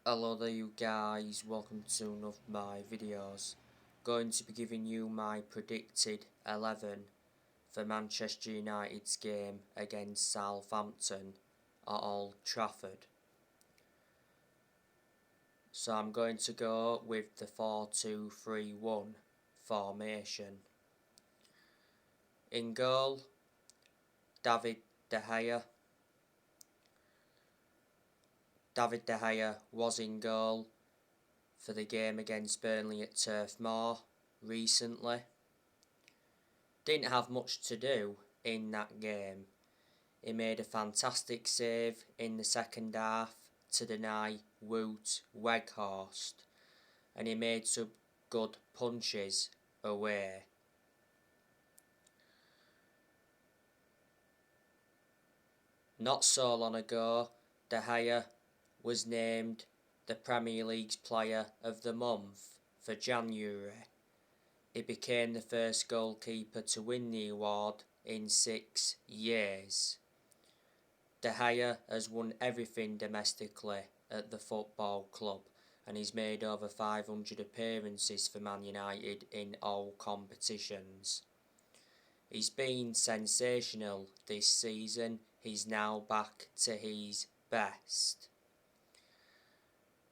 Hello there you guys, welcome to one of my videos. Going to be giving you my predicted 11 for Manchester United's game against Southampton at Old Trafford. So I'm going to go with the 4-2-3-1 formation. In goal, David De Gea. David De Gea was in goal for the game against Burnley at Turf Moor recently. Didn't have much to do in that game. He made a fantastic save in the second half to deny Wout Weghorst, and he made some good punches away. Not so long ago, De Gea was named the Premier League's Player of the Month for January. He became the first goalkeeper to win the award in 6 years. De Gea has won everything domestically at the football club, and he's made over 500 appearances for Man United in all competitions. He's been sensational this season. He's now back to his best.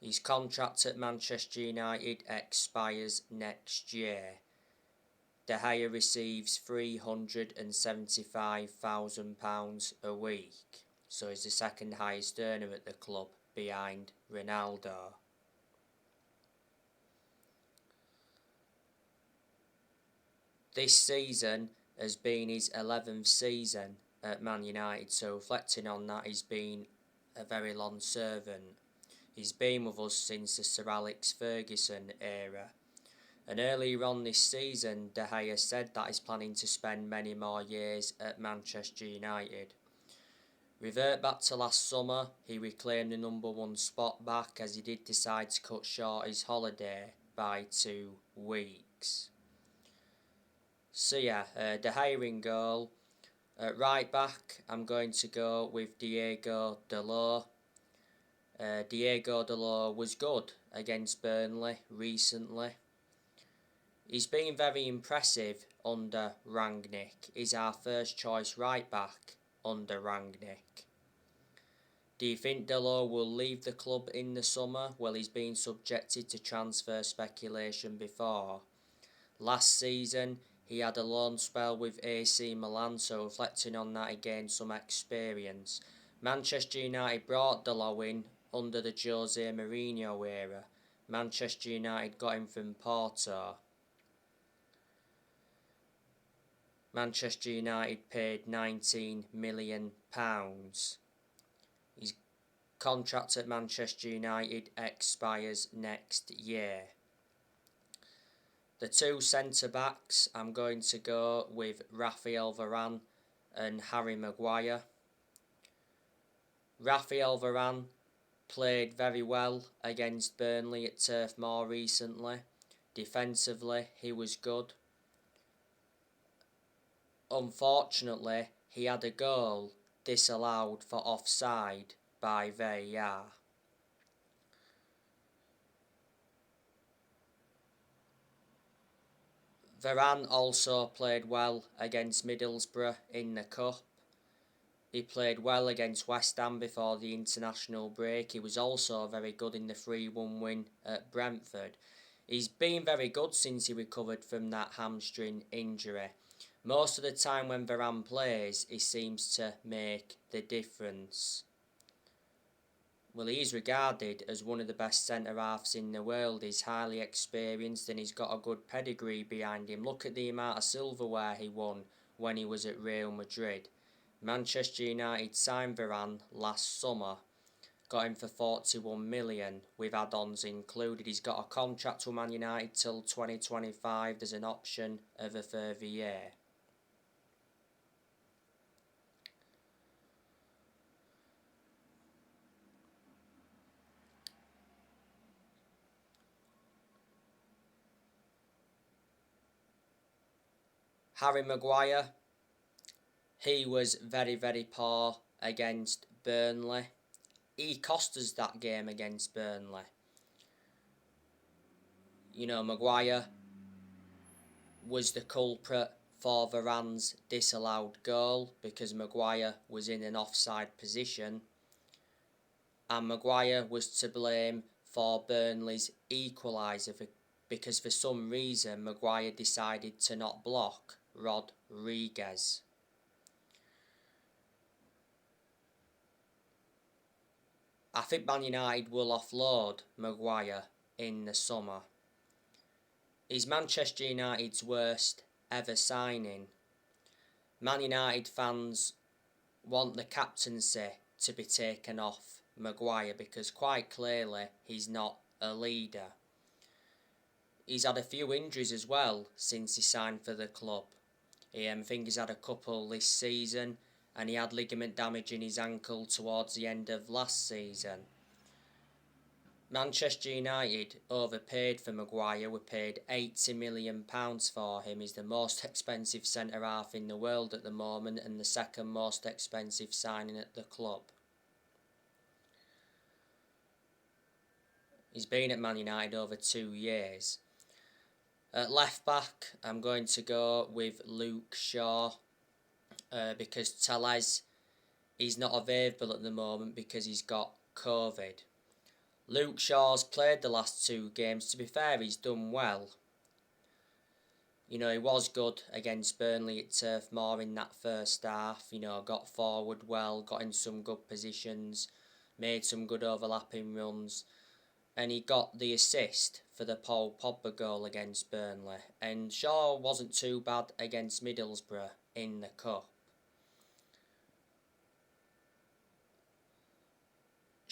His contract at Manchester United expires next year. De Gea receives £375,000 a week, so he's the second highest earner at the club behind Ronaldo. This season has been his 11th season at Man United, so reflecting on that, he's been a very long servant. He's been with us since the Sir Alex Ferguson era. And earlier on this season, De Gea said that he's planning to spend many more years at Manchester United. Revert back to last summer, he reclaimed the number 1 spot back as he did decide to cut short his holiday by 2 weeks. So yeah, De Gea in goal. At right back, I'm going to go with Diego Dalot. Diego Dalot was good against Burnley recently. He's been very impressive under Rangnick. He's our first choice right back under Rangnick. Do you think Dalot will leave the club in the summer? Well, he's been subjected to transfer speculation before. Last season, he had a loan spell with AC Milan, so reflecting on that, he gained some experience. Manchester United brought Dalot in under the Jose Mourinho era. Manchester United got him from Porto. Manchester United paid £19 million. His contract at Manchester United expires next year. The two centre-backs, I'm going to go with Raphael Varane and Harry Maguire. Raphael Varane played very well against Burnley at Turf Moor recently. Defensively, he was good. Unfortunately, he had a goal disallowed for offside by VAR. Varane also played well against Middlesbrough in the Cup. He played well against West Ham before the international break. He was also very good in the 3-1 win at Brentford. He's been very good since he recovered from that hamstring injury. Most of the time when Varane plays, he seems to make the difference. Well, he is regarded as one of the best centre-halves in the world. He's highly experienced and he's got a good pedigree behind him. Look at the amount of silverware he won when he was at Real Madrid. Manchester United signed Varane last summer, got him for 41 million with add-ons included. He's got a contract with Man United till 2025. There's an option of a further year. Harry Maguire, he was very, very poor against Burnley. he cost us that game against Burnley. You know, Maguire was the culprit for Varane's disallowed goal because Maguire was in an offside position, and Maguire was to blame for Burnley's equaliser because for some reason Maguire decided to not block Rodriguez. I think Man United will offload Maguire in the summer. He's Manchester United's worst ever signing. Man United fans want the captaincy to be taken off Maguire because quite clearly he's not a leader. He's had a few injuries as well since he signed for the club. I think he's had a couple this season, and he had ligament damage in his ankle towards the end of last season. Manchester United overpaid for Maguire. We paid £80 million for him. He's the most expensive centre-half in the world at the moment and the second most expensive signing at the club. He's been at Man United over 2 years. At left back, I'm going to go with Luke Shaw because Telles is not available at the moment because he's got COVID. Luke Shaw's played the last 2 games. To be fair, he's done well. You know, he was good against Burnley at Turf Moor in that first half. You know, got forward well, got in some good positions, made some good overlapping runs. And he got the assist for the Paul Pogba goal against Burnley. And Shaw wasn't too bad against Middlesbrough in the Cup.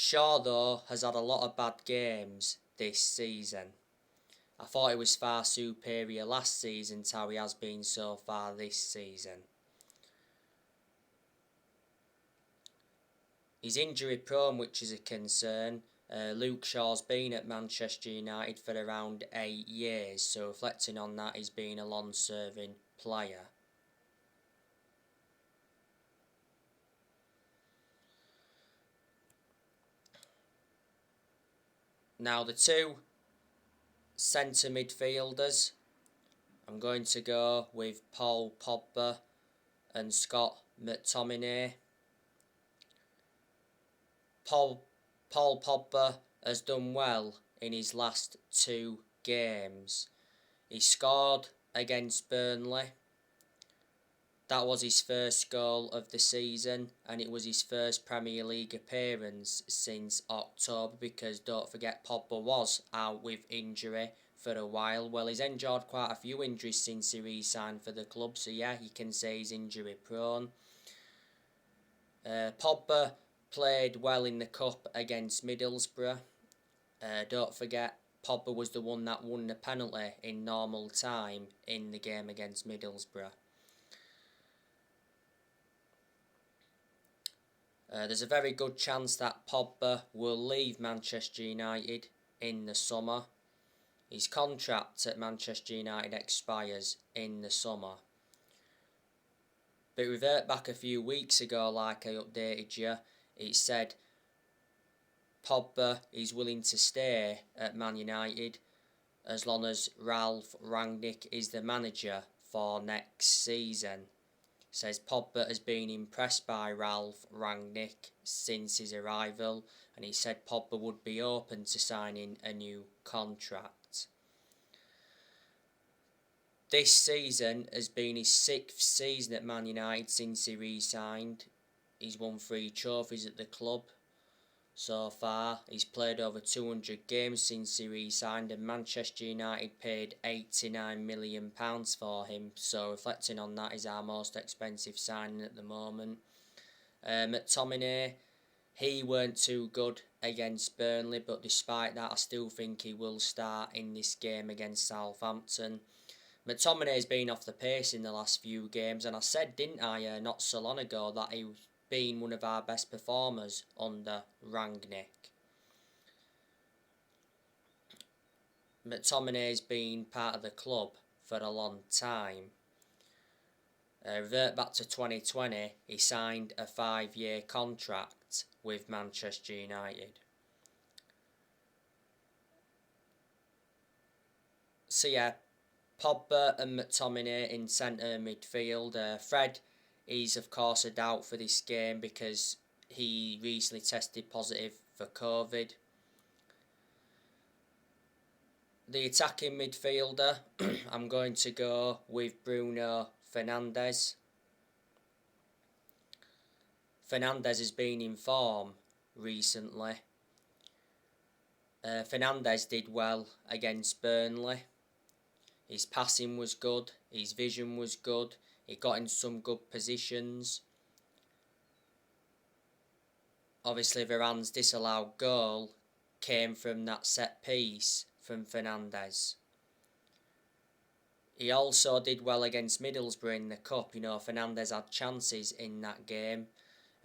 Shaw, though, has had a lot of bad games this season. I thought he was far superior last season to how he has been so far this season. He's injury prone, which is a concern. Luke Shaw's been at Manchester United for around 8 years, so reflecting on that, he's been a long-serving player. Now the 2 centre midfielders, I'm going to go with Paul Pogba and Scott McTominay. Paul Pogba has done well in his last 2 games. He scored against Burnley. That was his first goal of the season, and it was his first Premier League appearance since October because don't forget Pogba was out with injury for a while. Well, he's endured quite a few injuries since he re-signed for the club, so yeah, you can say he's injury prone. Pogba played well in the Cup against Middlesbrough. Don't forget, Pogba was the one that won the penalty in normal time in the game against Middlesbrough. There's a very good chance that Pogba will leave Manchester United in the summer. His contract at Manchester United expires in the summer. But revert back a few weeks ago, like I updated you, it said Pogba is willing to stay at Man United as long as Ralf Rangnick is the manager for next season. Says Pogba has been impressed by Ralf Rangnick since his arrival, and he said Pogba would be open to signing a new contract. This season has been his 6th season at Man United since he re-signed. He's won 3 trophies at the club so far. He's played over 200 games since he re-signed, and Manchester United paid £89 million for him. So reflecting on that, he's our most expensive signing at the moment. McTominay, he weren't too good against Burnley, but despite that, I still think he will start in this game against Southampton. McTominay's been off the pace in the last few games, and I said, didn't I, not so long ago, that he was been one of our best performers under Rangnick. McTominay's been part of the club for a long time. Revert back to 2020, he signed a 5-year contract with Manchester United. So yeah, Pogba and McTominay in centre midfield. Fred, he's of course a doubt for this game because he recently tested positive for COVID. The attacking midfielder, I'm going to go with Bruno Fernndez. Fernndez has been in form recently. Fernndez did well against Burnley. His passing was good, his vision was good, he got in some good positions. Obviously Varane's disallowed goal came from that set piece from Fernndez. He also did well against Middlesbrough in the Cup. You know, Fernndez had chances in that game.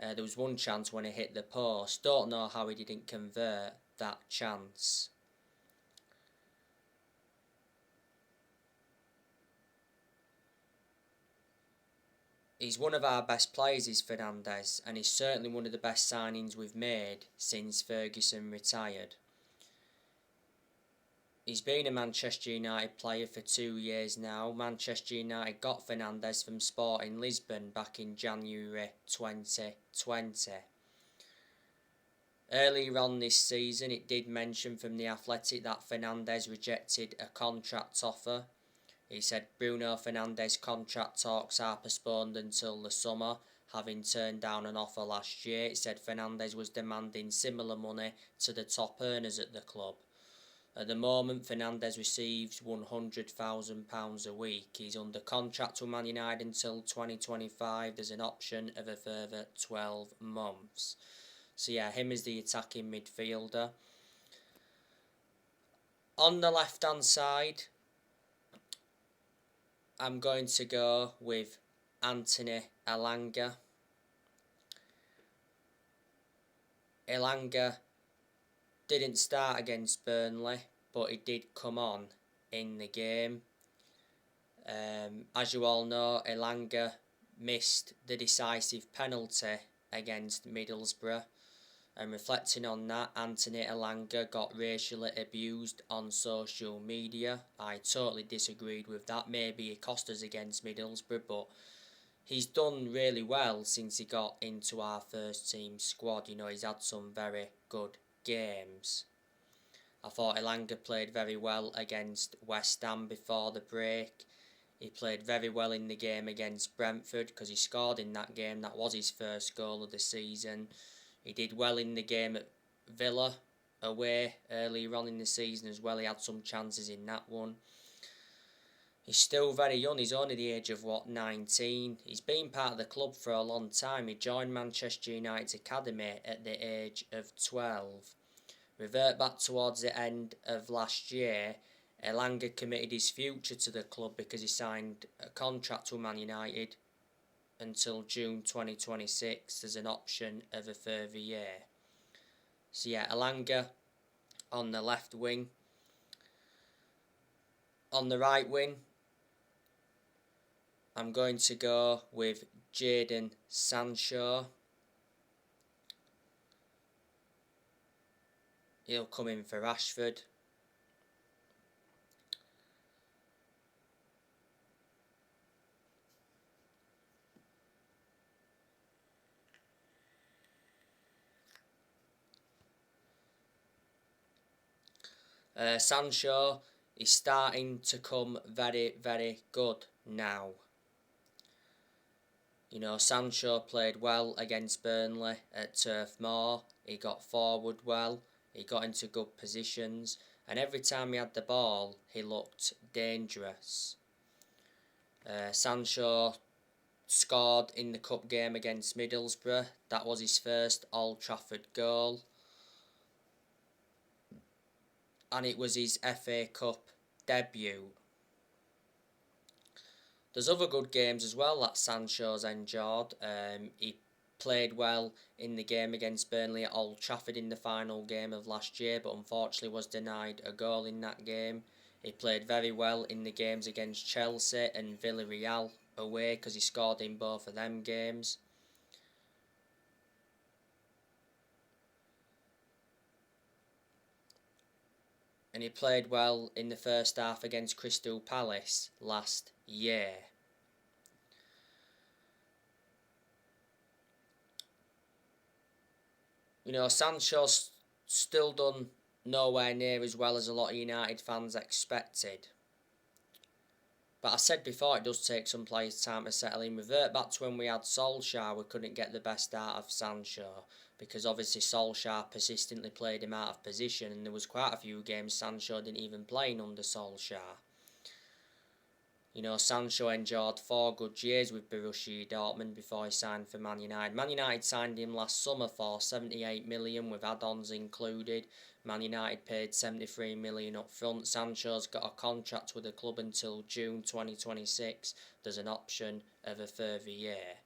There was one chance when he hit the post. Don't know how he didn't convert that chance. He's one of our best players, is Fernndez, and he's certainly one of the best signings we've made since Ferguson retired. He's been a Manchester United player for 2 years now. Manchester United got Fernndez from Sporting Lisbon back in January 2020. Earlier on this season, it did mention from The Athletic that Fernndez rejected a contract offer. He said Bruno Fernndez contract talks are postponed until the summer, having turned down an offer last year. It said Fernndez was demanding similar money to the top earners at the club. At the moment, Fernndez receives £100,000 a week. He's under contract with Man United until 2025. There's an option of a further 12 months. So yeah, him is the attacking midfielder. On the left-hand side, I'm going to go with Anthony Elanga. Elanga didn't start against Burnley, but he did come on in the game. As you all know, Elanga missed the decisive penalty against Middlesbrough. And reflecting on that, Anthony Elanga got racially abused on social media. I totally disagreed with that. Maybe he cost us against Middlesbrough, but he's done really well since he got into our first team squad. You know, he's had some very good games. I thought Elanga played very well against West Ham before the break. He played very well in the game against Brentford because he scored in that game. That was his first goal of the season. He did well in the game at Villa away earlier on in the season as well. He had some chances in that one. He's still very young. He's only the age of 19. He's been part of the club for a long time. He joined Manchester United's academy at the age of 12. Revert back towards the end of last year, Elanga committed his future to the club because he signed a contract with Man United until June 2026. There's an option of a further year. So yeah, Elanga on the left wing. On the right wing, I'm going to go with Jadon Sancho. He'll come in for Rashford. Sancho is starting to come very, very good now. You know, Sancho played well against Burnley at Turf Moor. He got forward well. He got into good positions. And every time he had the ball, he looked dangerous. Sancho scored in the cup game against Middlesbrough. That was his first Old Trafford goal. And it was his FA Cup debut. There's other good games as well that Sancho's enjoyed. He played well in the game against Burnley at Old Trafford in the final game of last year, but unfortunately was denied a goal in that game. He played very well in the games against Chelsea and Villarreal away because he scored in both of them games. And he played well in the first half against Crystal Palace last year. You know, Sancho's still done nowhere near as well as a lot of United fans expected. But I said before, it does take some players time to settle in. Revert back to when we had Solskjaer, we couldn't get the best out of Sancho, because obviously Solskjaer persistently played him out of position, and there was quite a few games Sancho didn't even play in under Solskjaer. You know, Sancho endured 4 good years with Borussia Dortmund before he signed for Man United. Man United signed him last summer for 78 million with add-ons included. Man United paid 73 million up front. Sancho's got a contract with the club until June 2026. There's an option of a further year.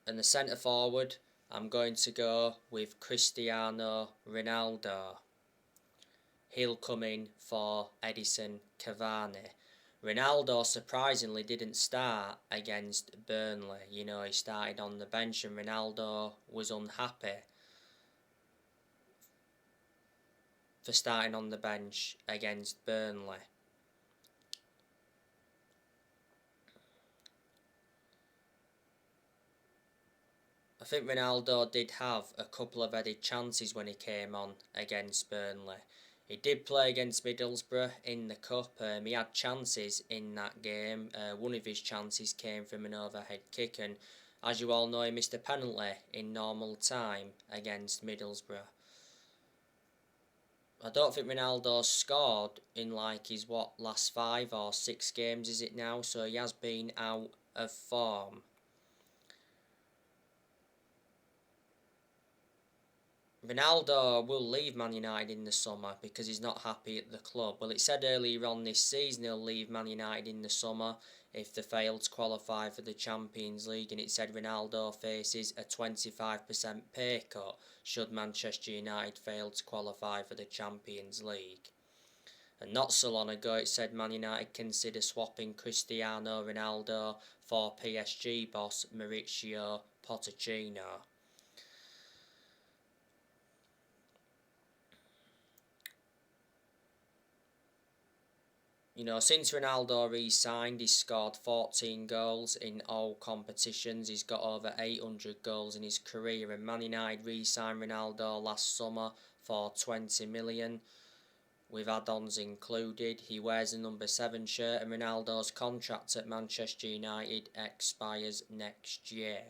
And the centre forward, I'm going to go with Cristiano Ronaldo. He'll come in for Edison Cavani. Ronaldo surprisingly didn't start against Burnley. You know, he started on the bench, and Ronaldo was unhappy for starting on the bench against Burnley. I think Ronaldo did have a couple of headed chances when he came on against Burnley. He did play against Middlesbrough in the Cup. He had chances in that game. One of his chances came from an overhead kick, and as you all know, he missed a penalty in normal time against Middlesbrough. I don't think Ronaldo's scored in like his last 5 or 6 games is it now, so he has been out of form. Ronaldo will leave Man United in the summer because he's not happy at the club. Well, it said earlier on this season he'll leave Man United in the summer if they fail to qualify for the Champions League, and it said Ronaldo faces a 25% pay cut should Manchester United fail to qualify for the Champions League. And not so long ago it said Man United consider swapping Cristiano Ronaldo for PSG boss Mauricio Pochettino. You know, since Ronaldo re-signed, he's scored 14 goals in all competitions. He's got over 800 goals in his career, and Man United re-signed Ronaldo last summer for 20 million, with add-ons included. He wears the number 7 shirt, and Ronaldo's contract at Manchester United expires next year.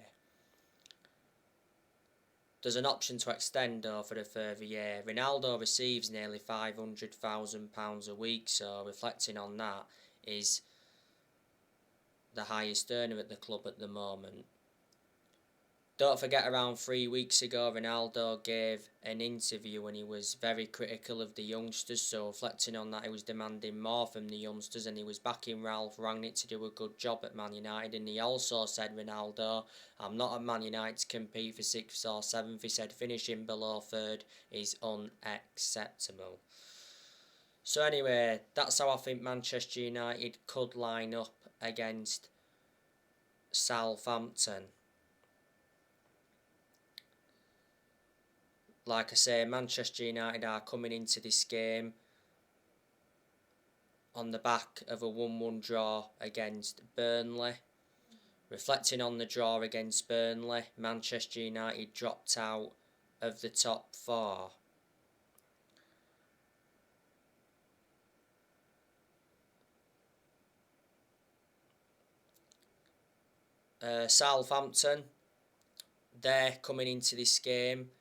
There's an option to extend though for a further year. Ronaldo receives nearly £500,000 a week, so reflecting on that, is the highest earner at the club at the moment. Don't forget, around 3 weeks ago, Ronaldo gave an interview and he was very critical of the youngsters, so reflecting on that, he was demanding more from the youngsters, and he was backing Ralph Rangnick to do a good job at Man United. And he also said, Ronaldo, I'm not at Man United to compete for 6th or 7th. He said finishing below 3rd is unacceptable. So anyway, that's how I think Manchester United could line up against Southampton. Like I say, Manchester United are coming into this game on the back of a 1-1 draw against Burnley. Reflecting on the draw against Burnley, Manchester United dropped out of the top 4. Southampton, they're coming into this game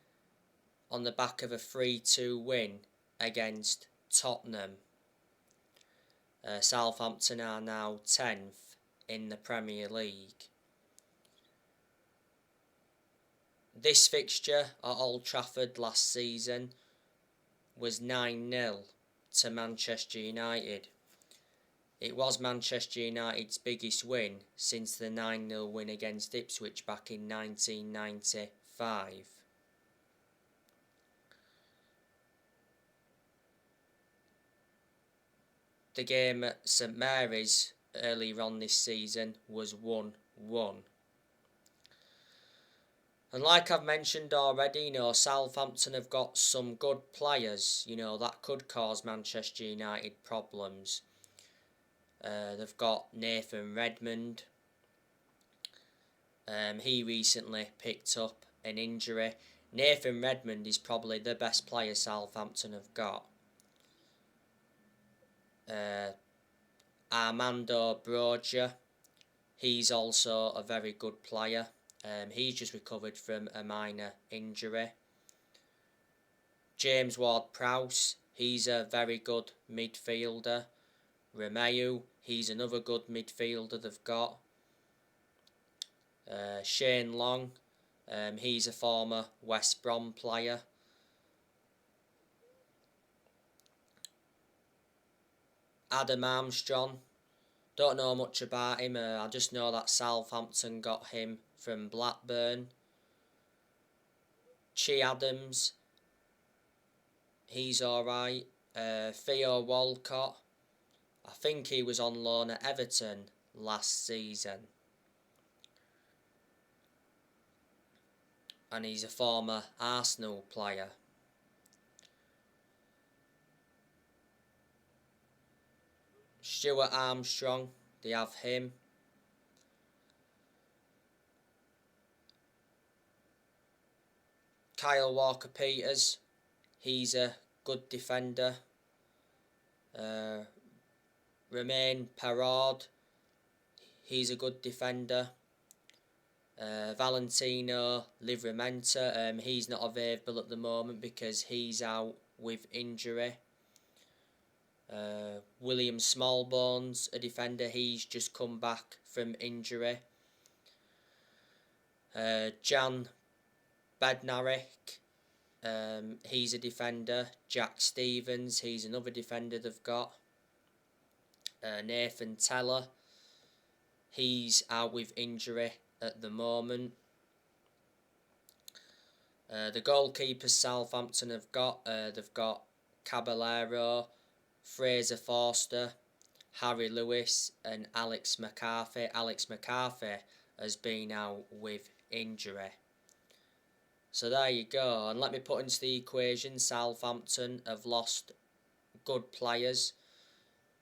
on the back of a 3-2 win against Tottenham. Southampton are now 10th in the Premier League. This fixture at Old Trafford last season was 9-0 to Manchester United. It was Manchester United's biggest win since the 9-0 win against Ipswich back in 1995. the game at St Mary's earlier on this season was 1-1. And like I've mentioned already, Southampton have got some good players, that could cause Manchester United problems. They've got Nathan Redmond. He recently picked up an injury. Nathan Redmond is probably the best player Southampton have got. Armando Broja, he's also a very good player. He's just recovered from a minor injury. James Ward-Prowse, he's a very good midfielder. Romeu, he's another good midfielder they've got. Shane Long, he's a former West Brom player. Adam Armstrong, don't know much about him. I just know that Southampton got him from Blackburn. Che Adams, he's alright. Theo Walcott, I think he was on loan at Everton last season. And he's a former Arsenal player. Stuart Armstrong, they have him. Kyle Walker-Peters, he's a good defender. Romain Perraud, he's a good defender. Valentino Livramento, he's not available at the moment because he's out with injury. William Smallbones, a defender, he's just come back from injury. Jan Bednarek, he's a defender. Jack Stevens, he's another defender they've got. Nathan Teller, he's out with injury at the moment. The goalkeepers Southampton have got, they've got Caballero, Fraser Forster, Harry Lewis and Alex McCarthy. Alex McCarthy has been out with injury. So there you go. And let me put into the equation, Southampton have lost good players.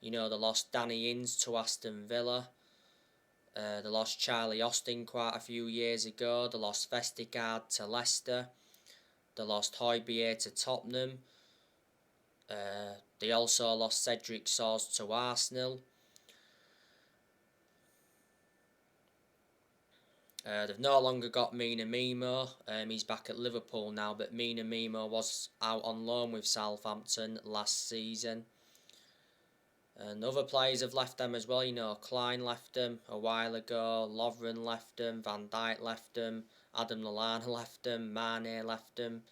They lost Danny Ings to Aston Villa. They lost Charlie Austin quite a few years ago. They lost Vestergaard to Leicester. They lost Højbjerg to Tottenham. They also lost Cedric Soares to Arsenal. They've no longer got Mina Mimo. He's back at Liverpool now, but Mina Mimo was out on loan with Southampton last season. And other players have left them as well. Klein left them a while ago. Lovren left them. Van Dijk left them. Adam Lallana left them. Mane left them.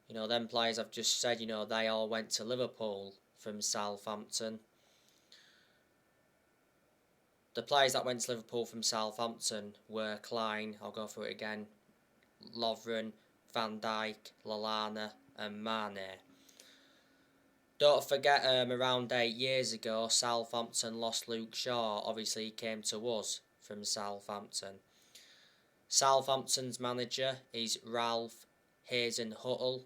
Them players I've just said, they all went to Liverpool from Southampton. The players that went to Liverpool from Southampton were Klein, I'll go through it again, Lovren, Van Dijk, Lallana and Mane. Don't forget, around 8 years ago, Southampton lost Luke Shaw. Obviously, he came to us from Southampton. Southampton's manager is Ralph Hasenhüttl.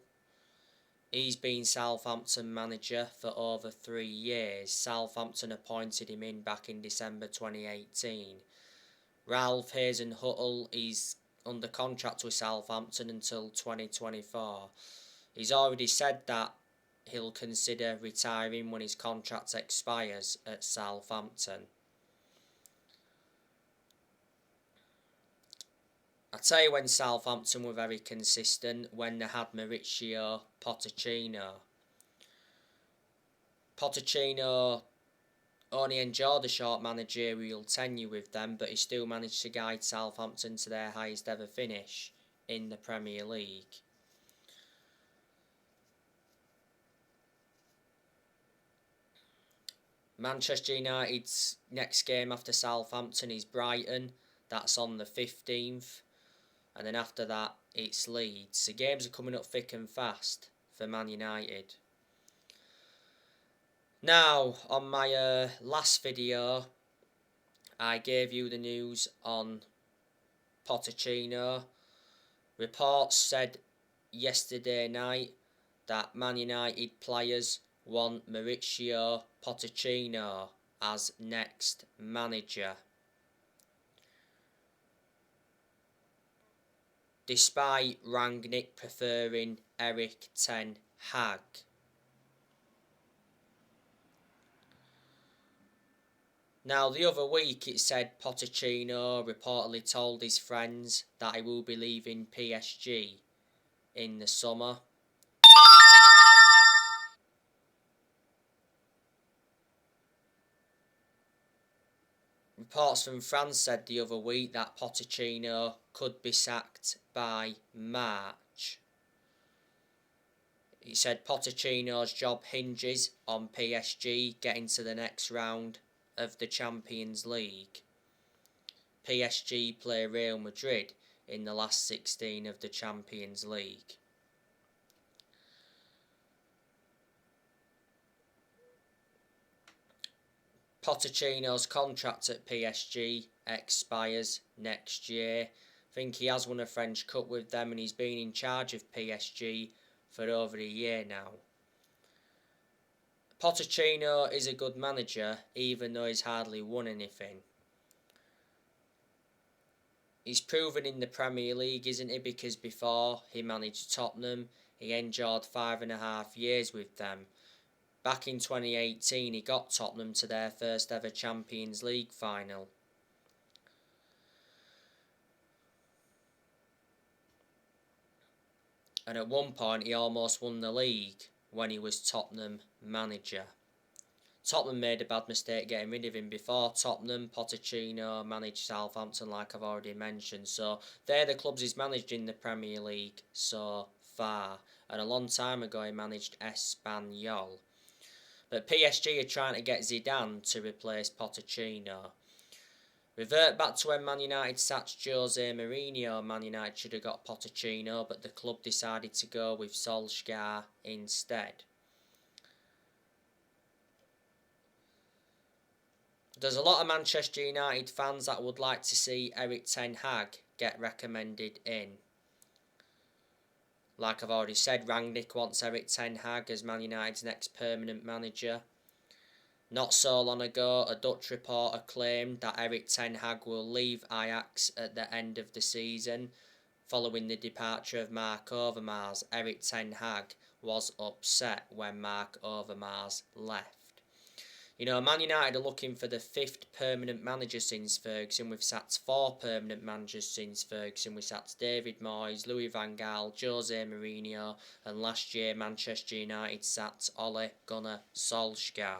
He's been Southampton manager for over 3 years. Southampton appointed him in back in December 2018. Ralph Hasenhüttl is under contract with Southampton until 2024. He's already said that he'll consider retiring when his contract expires at Southampton. I tell you when Southampton were very consistent, when they had Mauricio Pochettino. Pochettino only enjoyed a short managerial tenure with them, but he still managed to guide Southampton to their highest ever finish in the Premier League. Manchester United's next game after Southampton is Brighton. That's on the 15th. And then after that, it's Leeds. The games are coming up thick and fast for Man United. Now, on my last video, I gave you the news on Pochettino. Reports said yesterday night that Man United players want Mauricio Pochettino as next manager, despite Rangnick preferring Erik ten Hag. Now, the other week it said Pochettino reportedly told his friends that he will be leaving PSG in the summer. Reports from France said the other week that Pochettino could be sacked by March. He said Pochettino's job hinges on PSG getting to the next round of the Champions League. PSG play Real Madrid in the last 16 of the Champions League. Pochettino's contract at PSG expires next year. I think he has won a French Cup with them and he's been in charge of PSG for over a year now. Pochettino is a good manager even though he's hardly won anything. He's proven in the Premier League, isn't he? Because before he managed Tottenham, he endured 5.5 years with them. Back in 2018, he got Tottenham to their first ever Champions League final. And at one point, he almost won the league when he was Tottenham manager. Tottenham made a bad mistake getting rid of him. Before Tottenham, Pochettino managed Southampton, like I've already mentioned. So they're the clubs he's managed in the Premier League so far. And a long time ago, he managed Espanyol. But PSG are trying to get Zidane to replace Pochettino. Revert back to when Man United sacked Jose Mourinho. Man United should have got Pochettino, but the club decided to go with Solskjaer instead. There's a lot of Manchester United fans that would like to see Erik ten Hag get recommended in. Like I've already said, Rangnick wants Erik ten Hag as Man United's next permanent manager. Not so long ago, a Dutch reporter claimed that Erik ten Hag will leave Ajax at the end of the season. Following the departure of Mark Overmars, Erik ten Hag was upset when Mark Overmars left. You know, Man United are looking for the 5th permanent manager since Ferguson. We've sacked 4 permanent managers since Ferguson. We sacked David Moyes, Louis van Gaal, Jose Mourinho, and last year Manchester United sacked Ole Gunnar Solskjaer.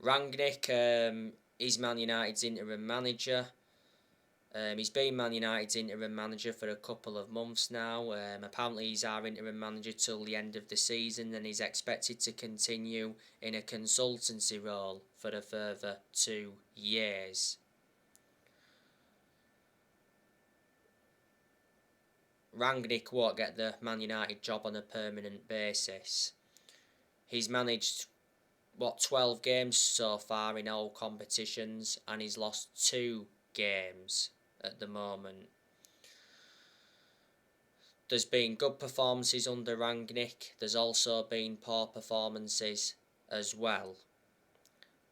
Rangnick is Man United's interim manager. He's been Man United's interim manager for a couple of months now. Apparently he's our interim manager till the end of the season, and he's expected to continue in a consultancy role for a further 2 years. Rangnick won't get the Man United job on a permanent basis. He's managed 12 games so far in all competitions, and he's lost 2 games at the moment. There's been good performances under Rangnick. There's also been poor performances as well.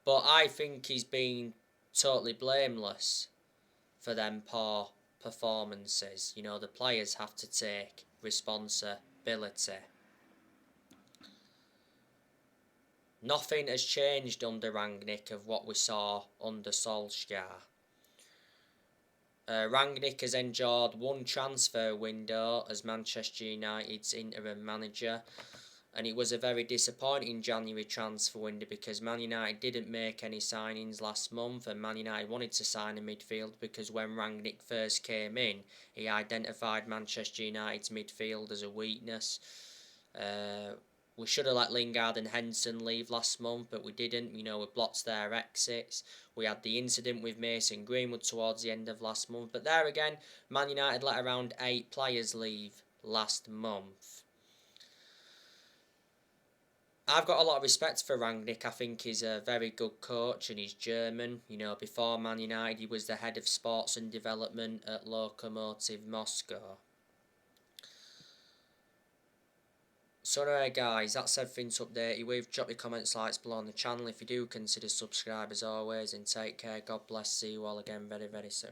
But I think he's been totally blameless for them poor performances. You know, the players have to take responsibility. Nothing has changed under Rangnick of what we saw under Solskjaer. Rangnick has endured 1 transfer window as Manchester United's interim manager, and it was a very disappointing January transfer window because Man United didn't make any signings last month, and Man United wanted to sign a midfield because when Rangnick first came in, he identified Manchester United's midfield as a weakness. We should have let Lingard and Henderson leave last month, but we didn't. You know, we blocked their exits. We had the incident with Mason Greenwood towards the end of last month. But there again, Man United let around 8 players leave last month. I've got a lot of respect for Rangnick. I think he's a very good coach and he's German. You know, before Man United he was the head of sports and development at Lokomotiv Moscow. So anyway guys, that's everything to update you with. Drop your comments, likes below on the channel if you do. Consider subscribe as always, and take care. God bless. See you all again very, very soon.